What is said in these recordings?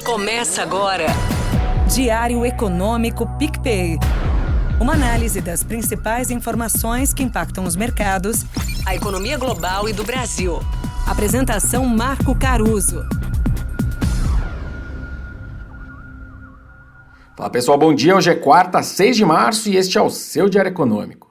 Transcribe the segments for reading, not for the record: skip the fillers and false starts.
Começa agora. Diário Econômico PicPay. Uma análise das principais informações que impactam os mercados, A economia global e do Brasil. Apresentação Marco Caruso. Fala pessoal, bom dia. Hoje é quarta, 6 de março e este é o seu Diário Econômico.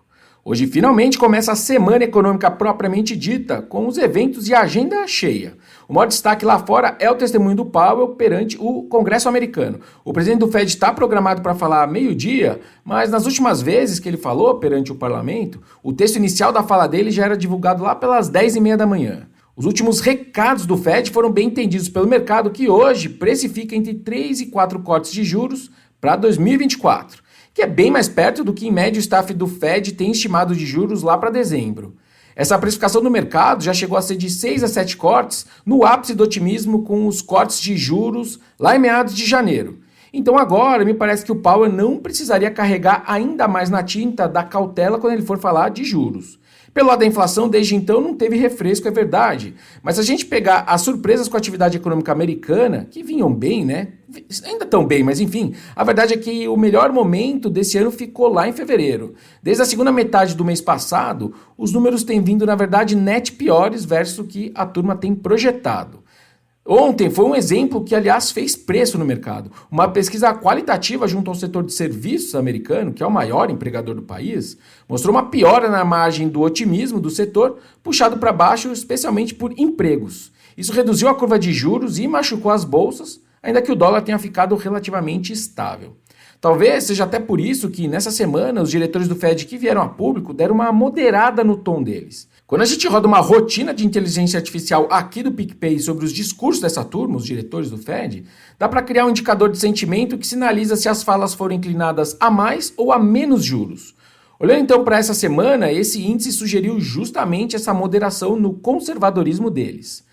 Hoje finalmente começa a semana econômica propriamente dita, com os eventos e a agenda cheia. O maior destaque lá fora é o testemunho do Powell perante o Congresso americano. O presidente do Fed está programado para falar meio-dia, mas nas últimas vezes que ele falou perante o parlamento, o texto inicial da fala dele já era divulgado lá pelas 10h30 da manhã. Os últimos recados do Fed foram bem entendidos pelo mercado, que hoje precifica entre 3 e 4 cortes de juros para 2024, que é bem mais perto do que em média o staff do Fed tem estimado de juros lá para dezembro. Essa precificação do mercado já chegou a ser de 6 a 7 cortes, no ápice do otimismo com os cortes de juros lá em meados de janeiro. Então agora me parece que o Powell não precisaria carregar ainda mais na tinta da cautela quando ele for falar de juros. Pelo lado da inflação, desde então não teve refresco, é verdade. Mas se a gente pegar as surpresas com a atividade econômica americana, que vinham bem, né? Ainda estão bem, mas enfim, a verdade é que o melhor momento desse ano ficou lá em fevereiro. Desde a segunda metade do mês passado, os números têm vindo, na verdade, net piores versus o que a turma tem projetado. Ontem foi um exemplo que, aliás, fez preço no mercado. Uma pesquisa qualitativa junto ao setor de serviços americano, que é o maior empregador do país, mostrou uma piora na margem do otimismo do setor, puxado para baixo especialmente por empregos. Isso reduziu a curva de juros e machucou as bolsas, ainda que o dólar tenha ficado relativamente estável. Talvez seja até por isso que, nessa semana, os diretores do Fed que vieram a público deram uma moderada no tom deles. Quando a gente roda uma rotina de inteligência artificial aqui do PicPay sobre os discursos dessa turma, os diretores do Fed, dá para criar um indicador de sentimento que sinaliza se as falas foram inclinadas a mais ou a menos juros. Olhando então para essa semana, esse índice sugeriu justamente essa moderação no conservadorismo deles.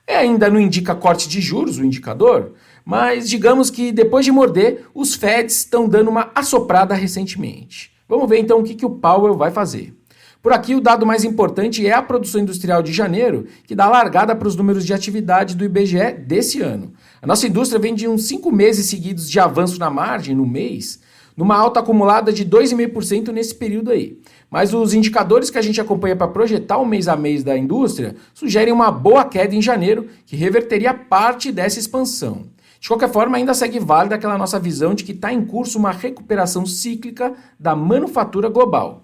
Ainda não indica corte de juros, o indicador, mas digamos que depois de morder, os Feds estão dando uma assoprada recentemente. Vamos ver então o que o Powell vai fazer. Por aqui, o dado mais importante é a produção industrial de janeiro, que dá largada para os números de atividade do IBGE desse ano. A nossa indústria vem de uns 5 meses seguidos de avanço na margem, no mês, numa alta acumulada de 2,5% nesse período aí. Mas os indicadores que a gente acompanha para projetar o mês a mês da indústria sugerem uma boa queda em janeiro, que reverteria parte dessa expansão. De qualquer forma, ainda segue válida aquela nossa visão de que está em curso uma recuperação cíclica da manufatura global.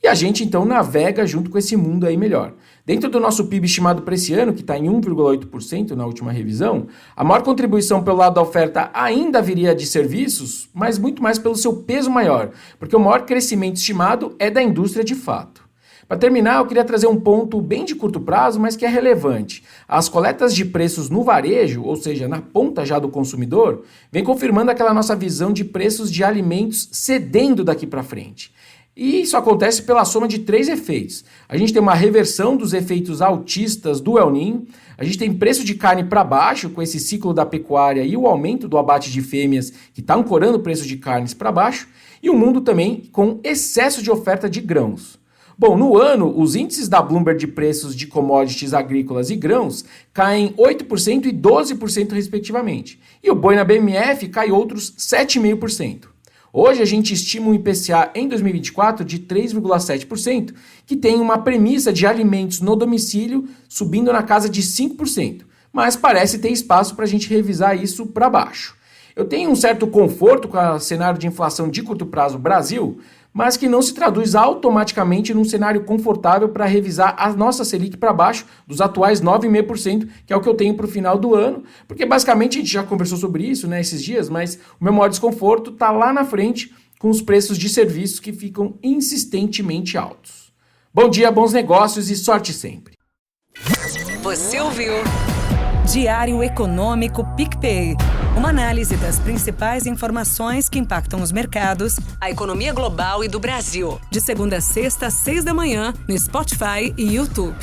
E a gente então navega junto com esse mundo aí melhor. Dentro do nosso PIB estimado para esse ano, que está em 1,8% na última revisão, a maior contribuição pelo lado da oferta ainda viria de serviços, mas muito mais pelo seu peso maior, porque o maior crescimento estimado é da indústria de fato. Para terminar, eu queria trazer um ponto bem de curto prazo, mas que é relevante. As coletas de preços no varejo, ou seja, na ponta já do consumidor, vem confirmando aquela nossa visão de preços de alimentos cedendo daqui para frente. E isso acontece pela soma de 3 efeitos. A gente tem uma reversão dos efeitos altistas do El Niño, a gente tem preço de carne para baixo com esse ciclo da pecuária e o aumento do abate de fêmeas que está ancorando o preço de carnes para baixo, e o mundo também com excesso de oferta de grãos. Bom, no ano, os índices da Bloomberg de preços de commodities agrícolas e grãos caem 8% e 12% respectivamente, e o boi na BMF cai outros 7,5%. Hoje a gente estima um IPCA em 2024 de 3,7%, que tem uma premissa de alimentos no domicílio subindo na casa de 5%, mas parece ter espaço para a gente revisar isso para baixo. Eu tenho um certo conforto com o cenário de inflação de curto prazo Brasil, mas que não se traduz automaticamente num cenário confortável para revisar a nossa Selic para baixo dos atuais 9,5%, que é o que eu tenho para o final do ano, porque basicamente a gente já conversou sobre isso, né, esses dias, mas o meu maior desconforto está lá na frente com os preços de serviços que ficam insistentemente altos. Bom dia, bons negócios e sorte sempre. Você ouviu? Diário Econômico PicPay. Uma análise das principais informações que impactam os mercados, A economia global e do Brasil. de segunda a sexta, às 6 da manhã, no Spotify e YouTube.